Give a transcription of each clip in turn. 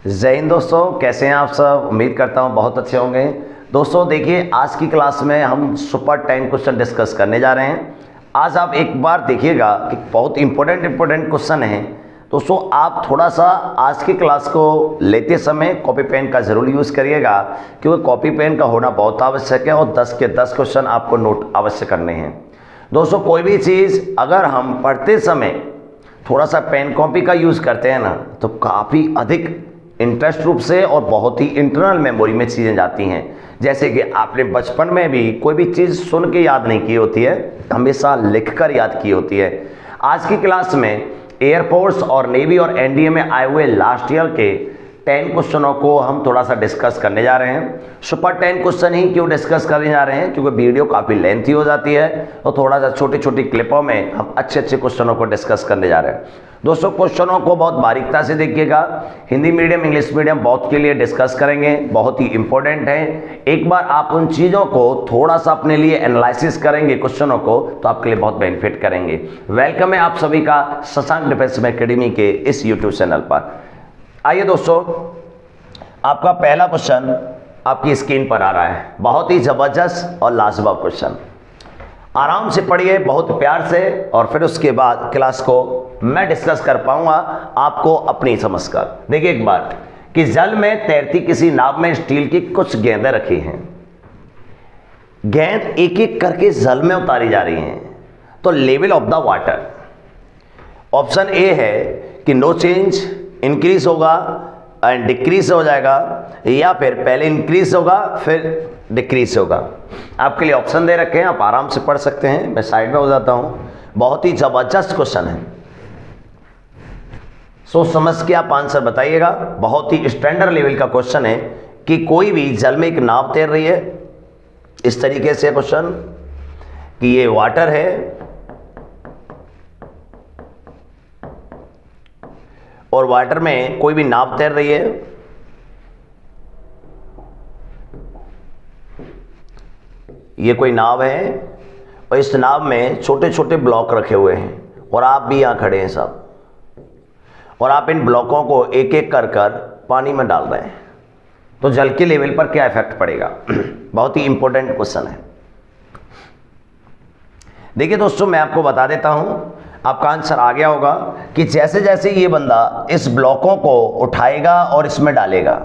जय हिंद दोस्तों, कैसे हैं आप सब। उम्मीद करता हूं बहुत अच्छे होंगे। दोस्तों देखिए, आज की क्लास में हम सुपर 10 क्वेश्चन डिस्कस करने जा रहे हैं। आज आप एक बार देखिएगा कि बहुत इंपॉर्टेंट क्वेश्चन है। दोस्तों आप थोड़ा सा आज की क्लास को लेते समय कॉपी पेन का ज़रूर यूज़ करिएगा, क्योंकि कॉपी पेन का होना बहुत आवश्यक है और 10 के 10 क्वेश्चन आपको नोट अवश्य करने हैं। दोस्तों कोई भी चीज़ अगर हम पढ़ते समय थोड़ा सा पेन कॉपी का यूज़ करते हैं ना, तो काफ़ी अधिक इंटरेस्ट रूप से और बहुत ही इंटरनल मेमोरी में चीज़ें जाती हैं। जैसे कि आपने बचपन में भी कोई भी चीज़ सुन के याद नहीं की होती है, हमेशा लिखकर याद की होती है। आज की क्लास में एयरफोर्स और नेवी और एनडीए में आए हुए लास्ट ईयर के 10 क्वेश्चनों को हम थोड़ा सा डिस्कस करने जा रहे हैं। सुपर 10 क्वेश्चन ही क्यों डिस्कस करने जा रहे हैं, क्योंकि वीडियो काफ़ी लेंथी हो जाती है और थोड़ा सा छोटी छोटी क्लिपों में हम अच्छे क्वेश्चनों को डिस्कस करने जा रहे हैं। दोस्तों क्वेश्चनों को बहुत बारीकता से देखिएगा। हिंदी मीडियम इंग्लिश मीडियम बहुत के लिए डिस्कस करेंगे, बहुत ही इंपॉर्टेंट है। एक बार आप उन चीज़ों को थोड़ा सा अपने लिए एनालिसिस करेंगे क्वेश्चनों को, तो आपके लिए बहुत बेनिफिट करेंगे। वेलकम है आप सभी का शशांक डिफेंस एकेडमी के इस यूट्यूब चैनल पर। आइए दोस्तों, आपका पहला क्वेश्चन आपकी स्क्रीन पर आ रहा है। बहुत ही जबरदस्त और लाजवाब क्वेश्चन, आराम से पढ़िए बहुत प्यार से, और फिर उसके बाद क्लास को मैं डिस्कस कर पाऊंगा आपको अपनी समझ कर। देखिए एक बात कि जल में तैरती किसी नाव में स्टील की कुछ गेंदें रखी हैं। गेंद एक एक करके जल में उतारी जा रही हैं, तो level of the water. Option A है कि नो चेंज, इंक्रीज होगा एंड डिक्रीज हो जाएगा, या फिर पहले इंक्रीज होगा फिर डिक्रीज होगा। आपके लिए ऑप्शन दे रखे हैं, आप आराम से पढ़ सकते हैं। मैं साइड में हो जाता हूं। बहुत ही जबरदस्त क्वेश्चन है, सोच समझ के आप आंसर बताइएगा। बहुत ही स्टैंडर्ड लेवल का क्वेश्चन है कि कोई भी जल में एक नाव तैर रही है, इस तरीके से क्वेश्चन कि ये वाटर है और वाटर में कोई भी नाव तैर रही है। ये कोई नाव है और इस नाव में छोटे छोटे ब्लॉक रखे हुए हैं और आप भी यहां खड़े हैं सब, और आप इन ब्लॉकों को एक एक कर कर पानी में डाल रहे हैं, तो जल के लेवल पर क्या इफेक्ट पड़ेगा। बहुत ही इंपॉर्टेंट क्वेश्चन है। देखिए दोस्तों, मैं आपको बता देता हूं, आपका आंसर आ गया होगा कि जैसे जैसे ये बंदा इस ब्लॉकों को उठाएगा और इसमें डालेगा,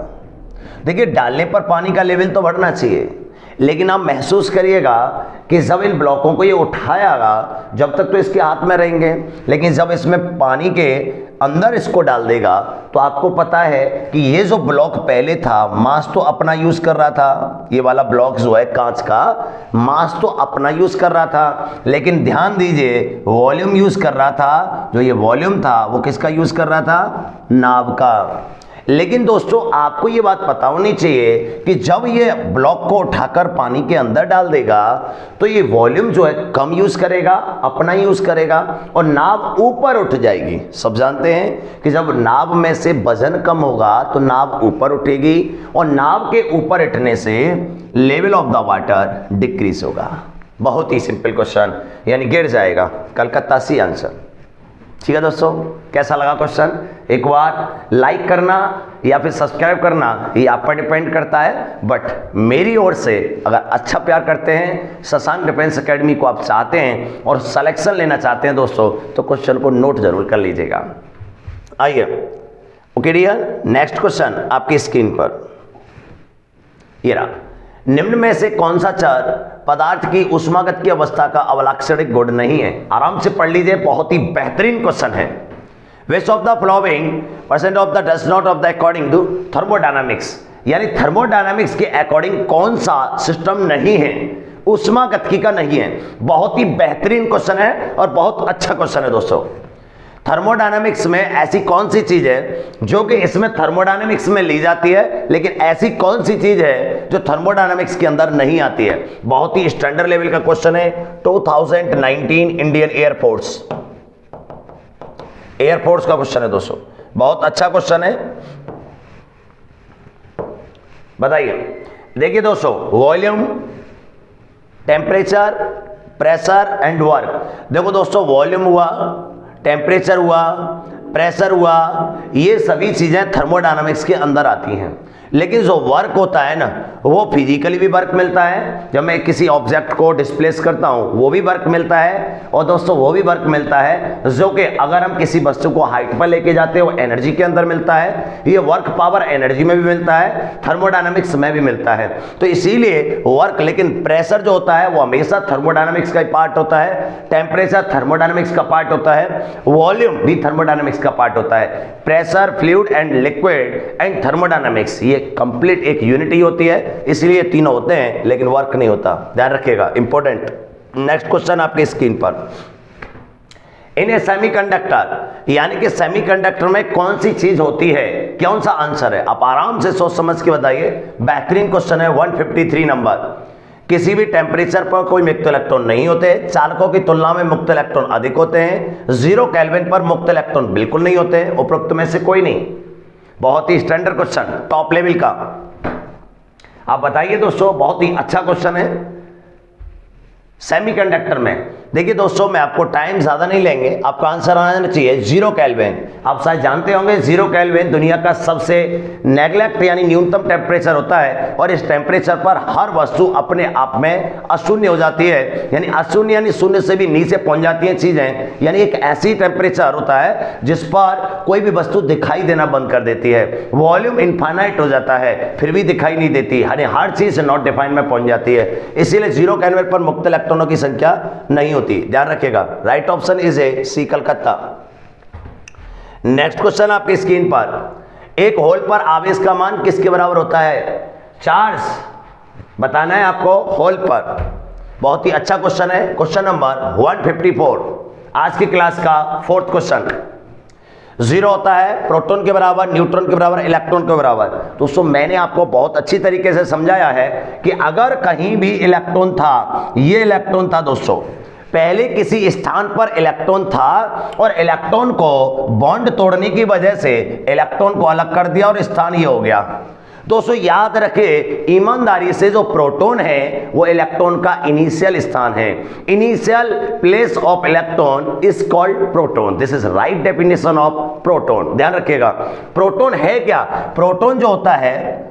देखिए डालने पर पानी का लेवल तो बढ़ना चाहिए, लेकिन आप महसूस करिएगा कि जब इन ब्लॉकों को ये उठाएगा, जब तक तो इसके हाथ में रहेंगे, लेकिन जब इसमें पानी के अंदर इसको डाल देगा, तो आपको पता है कि ये जो ब्लॉक पहले था, मास तो अपना यूज कर रहा था। ये वाला ब्लॉक जो है कांच का, मास तो अपना यूज कर रहा था, लेकिन ध्यान दीजिए वॉल्यूम यूज कर रहा था। जो ये वॉल्यूम था वो किसका यूज कर रहा था? नाव का। लेकिन दोस्तों आपको ये बात पता होनी चाहिए कि जब ये ब्लॉक को उठाकर पानी के अंदर डाल देगा, तो ये वॉल्यूम जो है कम यूज करेगा, अपना यूज करेगा, और नाव ऊपर उठ जाएगी। सब जानते हैं कि जब नाव में से वजन कम होगा तो नाव ऊपर उठेगी, और नाव के ऊपर उठने से level of the water decrease होगा। बहुत ही सिंपल क्वेश्चन, यानी गिर जाएगा। Calcutta C answer. ठीक है दोस्तों, कैसा लगा क्वेश्चन? एक बार लाइक करना या फिर सब्सक्राइब करना, ये आप पर डिपेंड करता है, बट मेरी ओर से अगर अच्छा प्यार करते हैं, शशांक डिफेंस एकेडमी को आप चाहते हैं और सिलेक्शन लेना चाहते हैं दोस्तों, तो क्वेश्चन को नोट जरूर कर लीजिएगा। आइए, ओके डियर, नेक्स्ट क्वेश्चन आपकी स्क्रीन पर ये रहा। निम्न में से कौन सा चर पदार्थ की ऊष्मागत की अवस्था का अवलाक्षणिक गुण नहीं है? आराम से पढ़ लीजिए, बहुत ही बेहतरीन क्वेश्चन है। Which of the following percent of the does not of the according to thermodynamics, यानी थर्मोडायनामिक्स के अकॉर्डिंग कौन सा सिस्टम नहीं है, ऊष्मागतिकी का नहीं है। बहुत ही बेहतरीन क्वेश्चन है और बहुत अच्छा क्वेश्चन है दोस्तों। थर्मोडायनामिक्स में ऐसी कौन सी चीज है जो कि इसमें थर्मोडायनामिक्स में ली जाती है, लेकिन ऐसी कौन सी चीज है जो थर्मोडायनामिक्स के अंदर नहीं आती है? बहुत ही स्टैंडर्ड लेवल का क्वेश्चन है। 2019 इंडियन एयरफोर्स का क्वेश्चन है दोस्तों, बहुत अच्छा क्वेश्चन है। बताइए। देखिए दोस्तों, volume, temperature, pressure and work. देखो दोस्तों, वॉल्यूम हुआ, टेम्परेचर हुआ, प्रेशर हुआ, ये सभी चीजें थर्मोडायनामिक्स के अंदर आती हैं। लेकिन जो वर्क होता है ना, वो फिजिकली भी वर्क मिलता है, जब मैं किसी ऑब्जेक्ट को डिस्प्लेस करता हूं वो भी वर्क मिलता है, और दोस्तों वो भी वर्क मिलता है जो कि अगर हम किसी वस्तु को हाइट पर लेके जाते हैं वो एनर्जी के अंदर मिलता है। ये वर्क पावर एनर्जी में भी मिलता है, थर्मोडायनामिक्स में भी मिलता है। तो इसीलिए वर्क, लेकिन प्रेशर जो होता है वो हमेशा थर्मोडायनामिक्स का पार्ट होता है, टेम्परेचर थर्मोडायनामिक्स का पार्ट होता है, वॉल्यूम भी थर्मोडायनामिक्स का पार्ट होता है। Pressure, fluid and liquid and thermodynamics ये कंप्लीट एक यूनिटी होती है, इसलिए तीनों होते हैं लेकिन वर्क नहीं होता, ध्यान रखिएगा, इंपॉर्टेंट। नेक्स्ट क्वेश्चन आपके स्क्रीन पर, इन ए सेमीकंडक्टर, यानी कि सेमीकंडक्टर में कौन सी चीज होती है, कौन सा आंसर है, आप आराम से सोच समझ के बताइए। बेहतरीन क्वेश्चन है, 153 नंबर। किसी भी टेम्परेचर पर कोई मुक्त इलेक्ट्रॉन नहीं होते, चालकों की तुलना में मुक्त इलेक्ट्रॉन अधिक होते हैं, 0 केल्विन पर मुक्त इलेक्ट्रॉन बिल्कुल नहीं होते, उपरोक्त में से कोई नहीं। बहुत ही स्टैंडर्ड क्वेश्चन, टॉप लेवल का, आप बताइए दोस्तों, बहुत ही अच्छा क्वेश्चन है सेमीकंडक्टर में। देखिए दोस्तों, मैं आपको टाइम ज्यादा नहीं लेंगे, आपका आंसर आना चाहिए 0 केल्विन। आप शायद जानते होंगे 0 केल्विन दुनिया का सबसे नेग्लेक्ट यानी न्यूनतम टेम्परेचर होता है, और इस टेम्परेचर पर हर वस्तु अपने आप में अशून्य हो जाती है, यानी अशून्य यानी शून्य से भी नीचे पहुंच जाती हैं चीजें, यानी एक ऐसी टेम्परेचर होता है जिस पर कोई भी वस्तु दिखाई देना बंद कर देती है। वॉल्यूम इनफाइनाइट हो जाता है फिर भी दिखाई नहीं देती, यानी हर चीज नॉट डिफाइंड में पहुंच जाती है, इसीलिए 0 केल्विन पर मुक्त इलेक्ट्रॉनों की संख्या नहीं होती, ध्यान रखिएगा। Right option is A C, Calcutta. Next question आपकी स्क्रीन पर, एक होल पर आवेश का मान किसके बराबर होता है, चार्ज बताना है आपको होल पर। बहुत ही अच्छा क्वेश्चन है, क्वेश्चन नंबर 154, आज की क्लास का 4th क्वेश्चन। 0 होता है प्रोटॉन के बराबर, न्यूट्रॉन के बराबर, इलेक्ट्रॉन के बराबर। दोस्तों मैंने आपको बहुत अच्छी तरीके से समझाया है कि अगर कहीं भी इलेक्ट्रॉन था, ये इलेक्ट्रॉन था दोस्तों, पहले किसी स्थान पर इलेक्ट्रॉन था और इलेक्ट्रॉन को बॉन्ड तोड़ने की वजह से इलेक्ट्रॉन को अलग कर दिया और स्थान ये हो गया। दोस्तों याद रखें ईमानदारी से, जो प्रोटॉन है वो इलेक्ट्रॉन का इनिशियल स्थान है, initial place of electron is called proton. This is right definition of proton, ध्यान रखिएगा। प्रोटॉन है क्या, प्रोटॉन जो होता है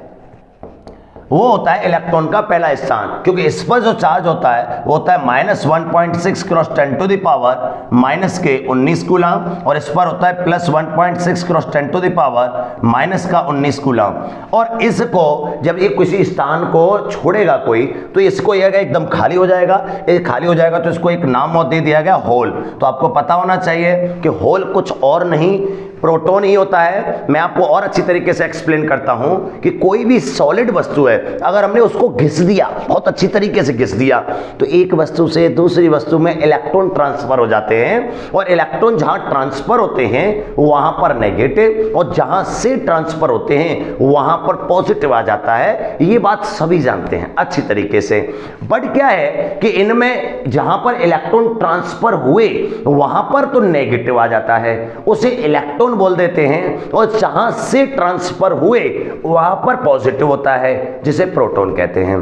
वो होता है इलेक्ट्रॉन का पहला स्थान, क्योंकि इस पर जो चार्ज होता है वो होता है -1.6 cross 10 to the power -19 coulomb, और इस पर होता है +1.6 cross 10 to the power -19 coulomb. और इसको जब ये किसी स्थान को छोड़ेगा कोई, तो इसको यह एकदम खाली हो जाएगा, ये खाली हो जाएगा तो इसको एक नाम दे दिया गया होल। तो आपको पता होना चाहिए कि होल कुछ और नहीं प्रोटॉन ही होता है। मैं आपको और अच्छी तरीके से एक्सप्लेन करता हूं कि कोई भी सॉलिड वस्तु है, अगर हमने उसको घिस दिया, बहुत अच्छी तरीके से घिस दिया, तो एक वस्तु से दूसरी वस्तु में इलेक्ट्रॉन ट्रांसफर हो जाते हैं, और इलेक्ट्रॉन जहां ट्रांसफर होते हैं वहां पर नेगेटिव, और जहां से ट्रांसफर होते हैं वहां पर पॉजिटिव आ जाता है। ये बात सभी जानते हैं अच्छी तरीके से। बट क्या है कि इनमें जहां पर इलेक्ट्रॉन ट्रांसफर हुए वहां पर तो नेगेटिव आ जाता है, उसे इलेक्ट्रॉन बोल देते हैं, और जहां से ट्रांसफर हुए वहां पर पॉजिटिव होता है, जिसे प्रोटॉन कहते हैं।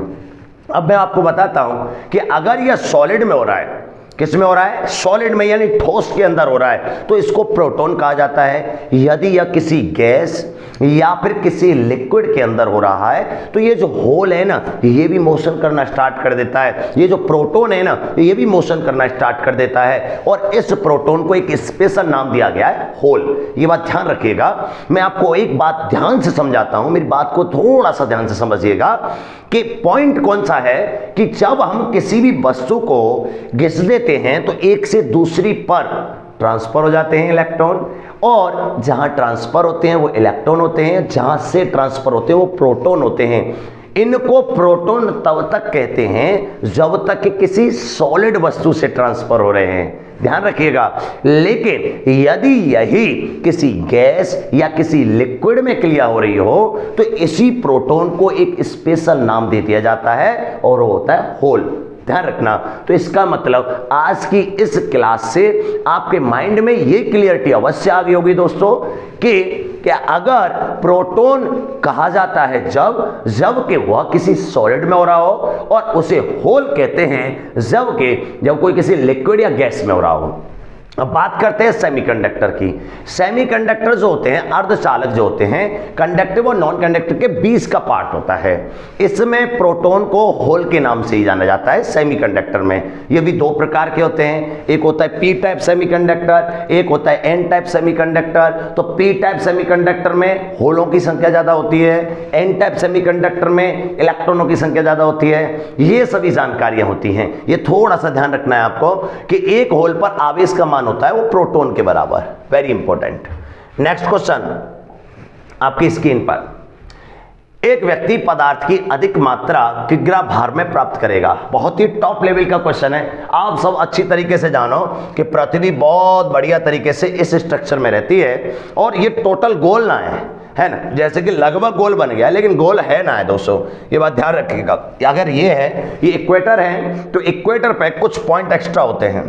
अब मैं आपको बताता हूं कि अगर यह सॉलिड में हो रहा है, किस में हो रहा है, सॉलिड में यानी ठोस के अंदर हो रहा है, तो इसको प्रोटॉन कहा जाता है। यदि यह किसी गैस या फिर किसी लिक्विड के अंदर हो रहा है, तो ये जो होल है ना, ये भी मोशन करना स्टार्ट कर देता है, ये जो प्रोटॉन है ना, ये भी मोशन करना स्टार्ट कर देता है, और इस प्रोटॉन को एक स्पेशल नाम दिया गया है होल। ये बात ध्यान रखिएगा। मैं आपको एक बात ध्यान से समझाता हूं, मेरी बात को थोड़ा सा ध्यान से समझिएगा कि पॉइंट कौन सा है कि जब हम किसी भी वस्तु को घिस देते हैं तो एक से दूसरी पर ट्रांसफर हो जाते हैं इलेक्ट्रॉन, और जहां ट्रांसफर होते हैं वो इलेक्ट्रॉन होते हैं, जहां से ट्रांसफर होते हैं वो प्रोटॉन होते हैं। इनको प्रोटॉन तब तक कहते हैं जब तक कि किसी सॉलिड वस्तु से ट्रांसफर हो रहे हैं, ध्यान रखिएगा। लेकिन यदि यही किसी गैस या किसी लिक्विड में क्रिया हो रही हो, तो इसी प्रोटॉन को एक स्पेशल नाम दे दिया जाता है, और वो होता है होल। ध्यान रखना। तो इसका मतलब आज की इस क्लास से आपके माइंड में ये क्लियरिटी अवश्य आ गई होगी दोस्तों कि अगर प्रोटॉन कहा जाता है जब कि वह किसी सॉलिड में हो रहा हो, और उसे होल कहते हैं जब कोई किसी लिक्विड या गैस में हो रहा हो। अब बात करते हैं सेमीकंडक्टर की। सेमीकंडक्टर जो होते हैं, अर्धचालक जो होते हैं, कंडक्टिव और नॉन कंडक्टिव के बीच का पार्ट होता है। इसमें प्रोटॉन को होल के नाम से ही जाना जाता है सेमीकंडक्टर में। ये भी दो प्रकार के होते हैं, एक होता है पी टाइप सेमीकंडक्टर, एक होता है एन टाइप सेमीकंडक्टर। तो पी टाइप सेमीकंडक्टर में होलों की संख्या ज्यादा होती है, एन टाइप सेमीकंडक्टर में इलेक्ट्रॉनों की संख्या ज्यादा होती है। ये सभी जानकारियां होती हैं। ये थोड़ा सा ध्यान रखना है आपको कि एक होल पर आवेश का मान होता है वो प्रोटॉन के बराबर। Very important. नेक्स्ट क्वेश्चन आपकी स्क्रीन पर, एक व्यक्ति पदार्थ की अधिक मात्रा किग्रा भार में प्राप्त करेगा। बहुत ही टॉप लेवल का क्वेश्चन है। आप सब अच्छी तरीके से जानो कि पृथ्वी बहुत बढ़िया तरीके से इस स्ट्रक्चर में रहती है और ये टोटल गोल ना है ना, जैसे कि लगभग गोल बन गया लेकिन गोल है ना है दोस्तों, ये बात ध्यान रखिएगा। अगर ये है, ये इक्वेटर है, तो इक्वेटर पे कुछ पॉइंट एक्स्ट्रा होते हैं।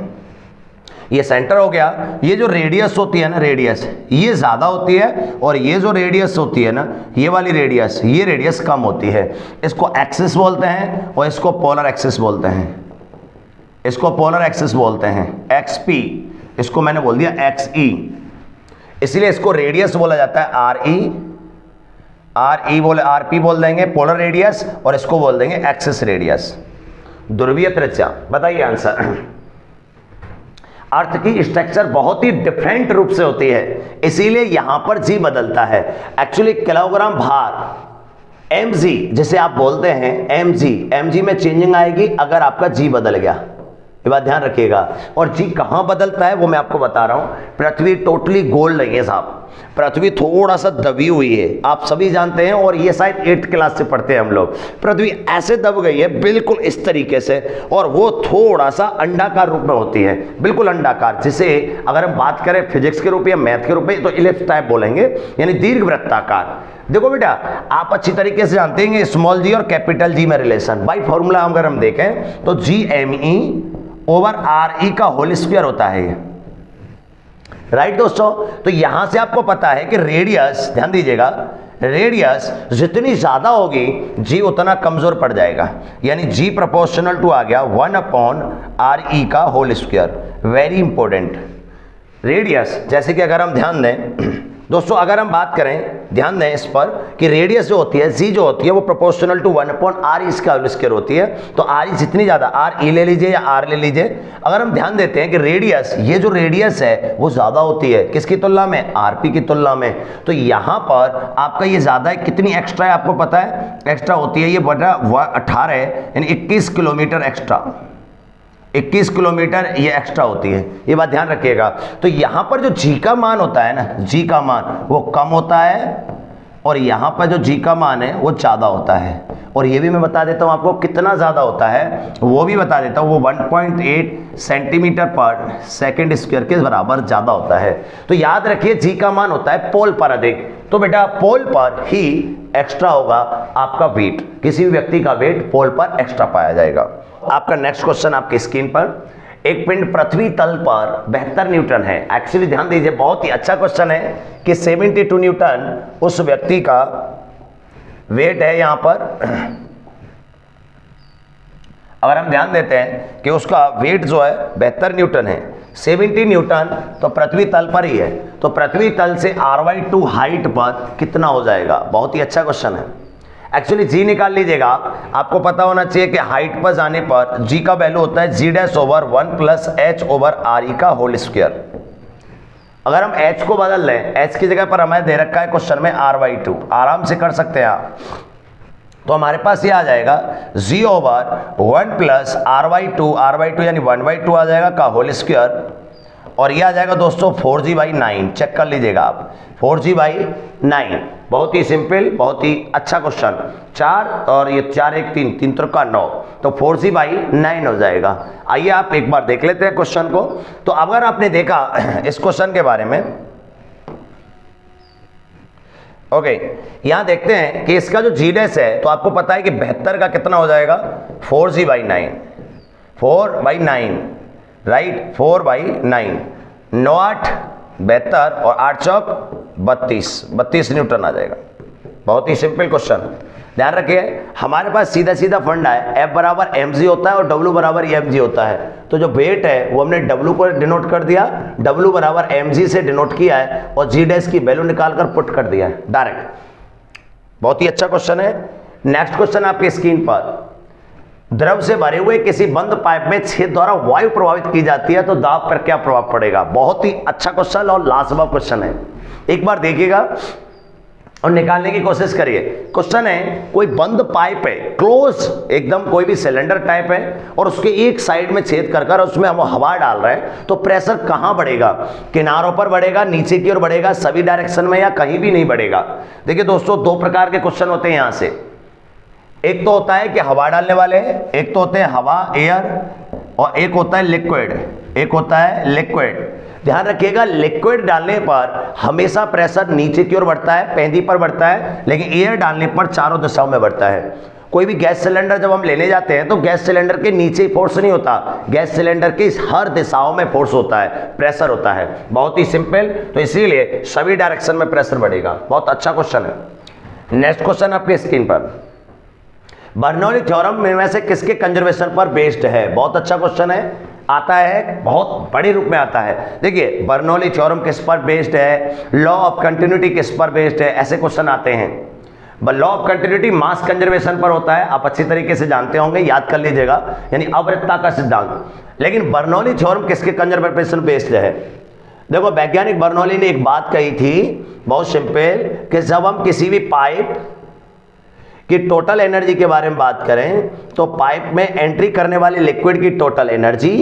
ये सेंटर हो गया, ये जो रेडियस होती है ना, रेडियस ये ज्यादा होती है और ये जो रेडियस होती है ना, ये वाली रेडियस, ये रेडियस कम होती है। इसको एक्सिस बोलते हैं और इसको पोलर एक्सिस बोलते हैं। इसको पोलर एक्सिस बोलते हैं, एक्स पी, इसको मैंने बोल दिया एक्स ई, इसलिए इसको रेडियस बोला जाता है आर ई बोले, आर पी बोल देंगे पोलर रेडियस, और इसको बोल देंगे एक्सिस रेडियस, ध्रुवीय त्रिज्या। बताइए आंसर। अर्थ की स्ट्रक्चर बहुत ही डिफरेंट रूप से होती है, इसीलिए यहां पर जी बदलता है। एक्चुअली किलोग्राम भार mg जिसे आप बोलते हैं mg में चेंजिंग आएगी अगर आपका जी बदल गया। ये बात ध्यान रखिएगा। और जी कहां बदलता है वो मैं आपको बता रहा हूं। पृथ्वी टोटली गोल नहीं है साहब, पृथ्वी थोड़ा सा दबी हुई है, आप सभी जानते हैं, और ये शायद 8th क्लास से पढ़ते हैं हम लोग। पृथ्वी ऐसे दब गई है बिल्कुल इस तरीके से, और वो थोड़ा सा अंडाकार रूप में होती है, बिल्कुल अंडाकार, जिसे अगर हम बात करें फिजिक्स के रूप या मैथ के रूप में तो इलिप्स टाइप बोलेंगे, यानी दीर्घवृत्ताकार। देखो बेटा, आप अच्छी तरीके से जानते हैं स्मॉल जी और कैपिटल जी में रिलेशन। बाई फॉर्मूला अगर हम देखें तो GME ओवर RE का होल स्क्वायर होता है ये, राइट दोस्तों। तो यहां से आपको पता है कि रेडियस, ध्यान दीजिएगा, रेडियस जितनी ज्यादा होगी जी उतना कमजोर पड़ जाएगा, यानी जी प्रोपोर्शनल टू आ गया 1/RE का whole square. Very important. Radius, जैसे कि अगर हम ध्यान दें दोस्तों, अगर हम बात करें, ध्यान दें इस पर कि रेडियस जो होती है, जी जो होती है वो प्रोपोर्शनल टू 1/RE इसका होल स्क्वायर होती है। तो RE जितनी ज्यादा, RE ले लीजिए या R ले लीजिए, अगर हम ध्यान देते हैं कि रेडियस, ये जो रेडियस है वो ज्यादा होती है किसकी तुलना में, RP की तुलना में। तो यहां पर आपका ये ज्यादा है, कितनी एक्स्ट्रा है आपको पता है, एक्स्ट्रा होती है ये बटा 18 है, यानी 21 किलोमीटर एक्स्ट्रा, 21 किलोमीटर ये एक्स्ट्रा होती है। ये बात ध्यान रखिएगा। तो यहां पर जो जी का मान होता है ना, जी का मान वो कम होता है, और यहां पर जो जी का मान है वो ज्यादा होता है। और ये भी मैं बता देता हूं आपको कितना ज्यादा होता है, वो भी बता देता हूं। वो 1.8 सेंटीमीटर पर सेकेंड स्क्वायर के बराबर ज्यादा होता है। तो याद रखिए जी का मान होता है पोल पर अधिक, तो बेटा पोल पर ही एक्स्ट्रा होगा आपका वेट, किसी भी व्यक्ति का वेट पोल पर एक्स्ट्रा पाया जाएगा। आपका नेक्स्ट क्वेश्चन आपकी स्क्रीन पर, एक पिंड पृथ्वी तल पर 72 न्यूटन है। एक्चुअली ध्यान दीजिए, बहुत ही अच्छा क्वेश्चन है कि 72 न्यूटन उस व्यक्ति का वेट है। यहां पर अगर हम ध्यान देते हैं कि उसका वेट जो है 72 न्यूटन है, 70 न्यूटन तो पृथ्वी तल पर ही है, तो पृथ्वी तल से R/2 हाइट पर कितना हो जाएगा। बहुत ही अच्छा क्वेश्चन है। एक्चुअली जी निकाल लीजिएगा, आपको पता होना चाहिए कि हाइट पर जाने पर जी का वैल्यू होता है G'/1 + H/RE का होल स्क्वायर। अगर हम H को बदल लें, H की जगह पर हमें दे रखा है क्वेश्चन में R/2, आराम से कर सकते हैं आप। तो हमारे पास ये आ जाएगा G/1 + R/2 यानी 1/2 आ जाएगा का होल स्क्वायर, और ये आ जाएगा दोस्तों 4G/9। चेक कर लीजिएगा आप, 4G/9। बहुत ही सिंपल, बहुत ही अच्छा क्वेश्चन। 4 और ये 4 1 3 3 त्रिका 9, तो 4G/9 हो जाएगा। आइए आप एक बार देख लेते हैं क्वेश्चन को। तो अगर आपने देखा इस क्वेश्चन के बारे में, ओके, यहां देखते हैं कि इसका जो जी डैश है, तो आपको पता है कि 72 का कितना हो जाएगा 4G/9, 4/9, राइट, 4/9, 9 8 72 और 8 चौक 32 न्यूटन आ जाएगा। बहुत ही सिंपल क्वेश्चन। ध्यान रखिए, हमारे पास सीधा सीधा फंडा है, F बराबर mg होता है और W बराबर mg होता है। तो जो वेट है वो हमने W को डिनोट कर दिया, W बराबर mg से डिनोट किया है और g डैश की वैल्यू निकालकर पुट कर दिया है डायरेक्ट। बहुत ही अच्छा क्वेश्चन है। नेक्स्ट क्वेश्चन आपकी स्क्रीन पर, द्रव से भरे हुए किसी बंद पाइप में छेद द्वारा वायु प्रभावित की जाती है तो दाब पर क्या प्रभाव पड़ेगा। बहुत ही अच्छा क्वेश्चन और लाजवाब क्वेश्चन है, एक बार देखिएगा और निकालने की कोशिश करिए। क्वेश्चन है, कोई बंद पाइप है, क्लोज एकदम, कोई भी सिलेंडर टाइप है और उसके एक साइड में छेद कर कर उसमें हम हवा डाल रहे हैं, तो प्रेशर कहां बढ़ेगा, किनारों पर बढ़ेगा, नीचे की ओर बढ़ेगा, सभी डायरेक्शन में, या कहीं भी नहीं बढ़ेगा। देखिए दोस्तों, दो प्रकार के क्वेश्चन होते हैं यहां से, एक तो होता है कि हवा डालने वाले हैं, एक तो होते हैं हवा एयर, और एक होता है लिक्विड, एक होता है लिक्विड। ध्यान रखिएगा, लिक्विड डालने पर हमेशा प्रेशर नीचे की ओर बढ़ता है, पेंदी पर बढ़ता है, लेकिन एयर डालने पर चारों दिशाओं में बढ़ता है। कोई भी गैस सिलेंडर जब हम लेने जाते हैं तो गैस सिलेंडर के नीचे फोर्स नहीं होता, गैस सिलेंडर के हर दिशाओं में फोर्स होता है, प्रेशर होता है। बहुत ही सिंपल, तो इसीलिए सभी डायरेक्शन में प्रेशर बढ़ेगा। बहुत अच्छा क्वेश्चन है। नेक्स्ट क्वेश्चन आपके स्क्रीन पर, बर्नौली थ्योरम में से किसके कंजर्वेशन पर बेस्ड है। बहुत अच्छा क्वेश्चन है, आता है बहुत बड़े रूप में आता है। देखिए, बर्नौली थ्योरम किस पर बेस्ड है, लॉ ऑफ कंटिन्यूटी किस पर बेस्ड है, ऐसे क्वेश्चन आते हैं। Law of continuity mass conservation पर होता है, आप अच्छी तरीके से जानते होंगे, याद कर लीजिएगा, यानी अवृत्तता का सिद्धांत। लेकिन बर्नौली थ्योरम किसके कंजर्वेशन बेस्ड है। देखो, वैज्ञानिक बर्नौली ने एक बात कही थी, बहुत सिंपल, कि जब हम किसी भी पाइप कि टोटल एनर्जी के बारे में बात करें तो पाइप में एंट्री करने वाली लिक्विड की टोटल एनर्जी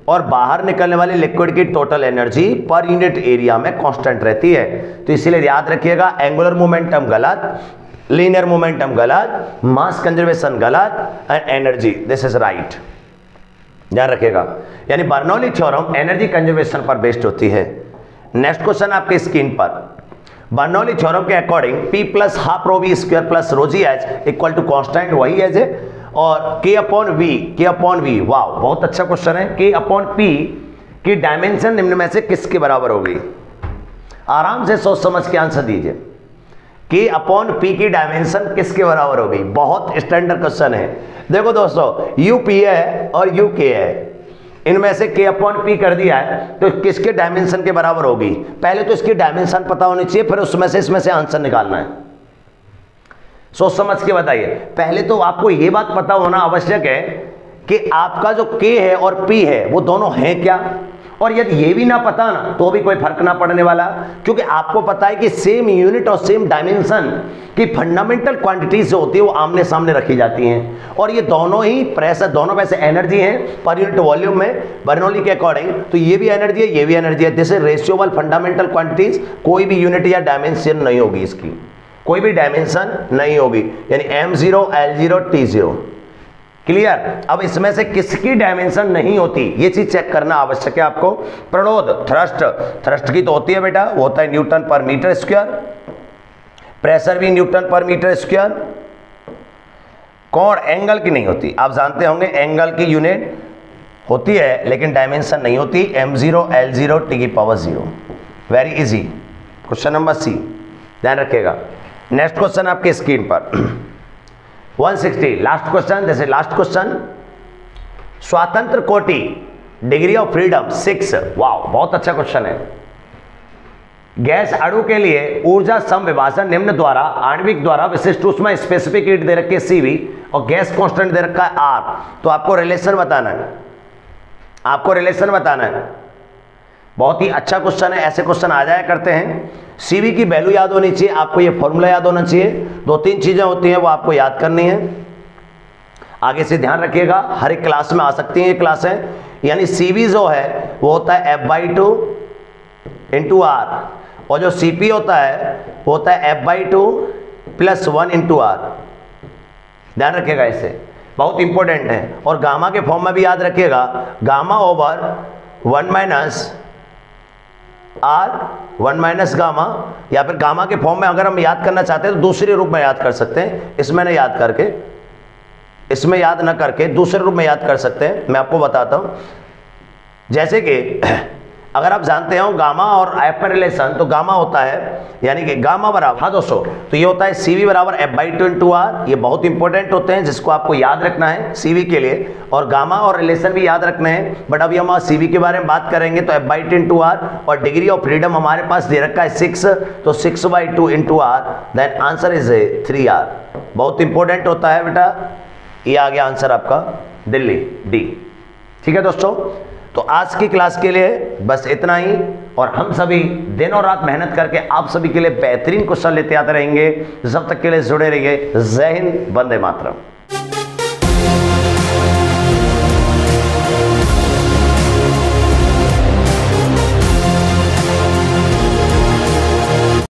और बाहर निकलने वाली लिक्विड की total energy per unit area में कांस्टेंट रहती है। तो इसीलिए याद रखिएगा, एंगुलर मोमेंटम गलत, लीनियर मोमेंटम गलत, मास कंजर्वेशन गलत, and energy this is right. ध्यान रखिएगा, यानी बर्नौली थ्योरम एनर्जी कंजर्वेशन पर बेस्ड होती है। नेक्स्ट क्वेश्चन आपके स्क्रीन पर, बर्नौली थ्योरम के according P plus half rho v square plus rho g h equal to constant, वही एज है, और K अपॉन V, वाह बहुत अच्छा क्वेश्चन है। K अपॉन P की डायमेंशन निम्न में से किसके बराबर होगी। आराम से सोच समझ के आंसर दीजिए। K अपॉन P की डायमेंशन किसके बराबर होगी, बहुत स्टैंडर्ड क्वेश्चन है। देखो दोस्तों, UP है और UK है, इनमें से K अपॉन P कर दिया है तो किसके डायमेंशन के बराबर होगी। पहले तो इसकी डायमेंशन पता होनी चाहिए, फिर उसमें से इसमें से आंसर निकालना है। सोच समझ के बताइए। पहले तो आपको यह बात पता होना आवश्यक है कि आपका जो K है और P है वो दोनों हैं क्या, और यदि ये भी ना पता ना तो भी कोई फर्क ना पड़ने वाला, क्योंकि आपको पता है कि सेम यूनिट और सेम डायमेंशन की फंडामेंटल क्वांटिटीज जो होती है वो आमने सामने रखी जाती हैं, और ये दोनों ही प्रेशर, दोनों में से एनर्जी है पर यूनिट वॉल्यूम में बर्नौली के अकॉर्डिंग। तो ये भी एनर्जी है, ये भी एनर्जी है, जैसे रेशियोबल फंडामेंटल क्वांटिटीज, कोई भी यूनिट या डायमेंशन नहीं होगी, इसकी कोई भी डायमेंशन नहीं होगी, यानी M0 L0 T0। क्लियर। अब इसमें से किसकी डायमेंशन नहीं होती ये चीज चेक करना आवश्यक है आपको। प्रणोद, थ्रस्ट की तो होती है बेटा, वो होता है न्यूटन पर मीटर स्क्वायर, प्रेशर भी न्यूटन पर मीटर स्क्वायर। कोण, एंगल की नहीं होती, आप जानते होंगे एंगल की यूनिट होती है लेकिन डायमेंशन नहीं होती, M0 L0 T⁻0। Very easy, question number C, ध्यान रखिएगा। नेक्स्ट क्वेश्चन आपके स्क्रीन पर 160, लास्ट क्वेश्चन। जैसे लास्ट क्वेश्चन, स्वातंत्र कोटि डिग्री ऑफ फ्रीडम 6, वाह बहुत अच्छा क्वेश्चन है। गैस अणु के लिए ऊर्जा समविभाजन निम्न द्वारा आणविक द्वारा विशिष्ट ऊष्मा स्पेसिफिक हीट दे रखी है CV और गैस कांस्टेंट दे रखा है R। तो आपको रिलेशन बताना है, आपको रिलेशन बताना है। बहुत ही अच्छा क्वेश्चन है, ऐसे क्वेश्चन आ जाया करते हैं। CV की वैल्यू याद होनी चाहिए, आपको ये फॉर्मूला याद होना चाहिए, 2-3 चीजें होती हैं वो आपको याद करनी है। आगे से ध्यान रखिएगा, हर एक क्लास में आ सकती हैं ये क्लासें। यानी CV जो है वो होता है F/2 × R, और जो CP होता है वो होता है F/2 + 1 × R। ध्यान रखिएगा, इसे बहुत इंपॉर्टेंट है। और गामा के फॉर्म में भी याद रखिएगा, गामा ओवर 1 - R 1 - गामा, या फिर गामा के फॉर्म में अगर हम याद करना चाहते हैं तो दूसरे रूप में याद कर सकते हैं, इसमें नहीं याद करके, इसमें याद न करके दूसरे रूप में याद कर सकते हैं। मैं आपको बताता हूं, जैसे कि अगर आप जानते हो गामा और एफ में रिलेशन, तो गामा होता है यानी कि गामा बराबर, हाँ दोस्तों, तो ये होता है CV बराबर F/2 इंटू आर। ये बहुत इंपॉर्टेंट होते हैं जिसको आपको याद रखना है CV के लिए, और गामा और रिलेशन भी याद रखने हैं। बट अभी हम CV के बारे में बात करेंगे, तो F/2 इंटू आर, और डिग्री ऑफ फ्रीडम हमारे पास दे रखा है 6, तो 6/2 into R, then answer is 3R। बहुत इंपॉर्टेंट होता है बेटा। ये आ गया आंसर आपका दिल्ली, डी। ठीक है दोस्तों, तो आज की क्लास के लिए बस इतना ही, और हम सभी दिन और रात मेहनत करके आप सभी के लिए बेहतरीन क्वेश्चन लेते आते रहेंगे। जब तक के लिए जुड़े रहिए। जय हिंद, वंदे मातरम।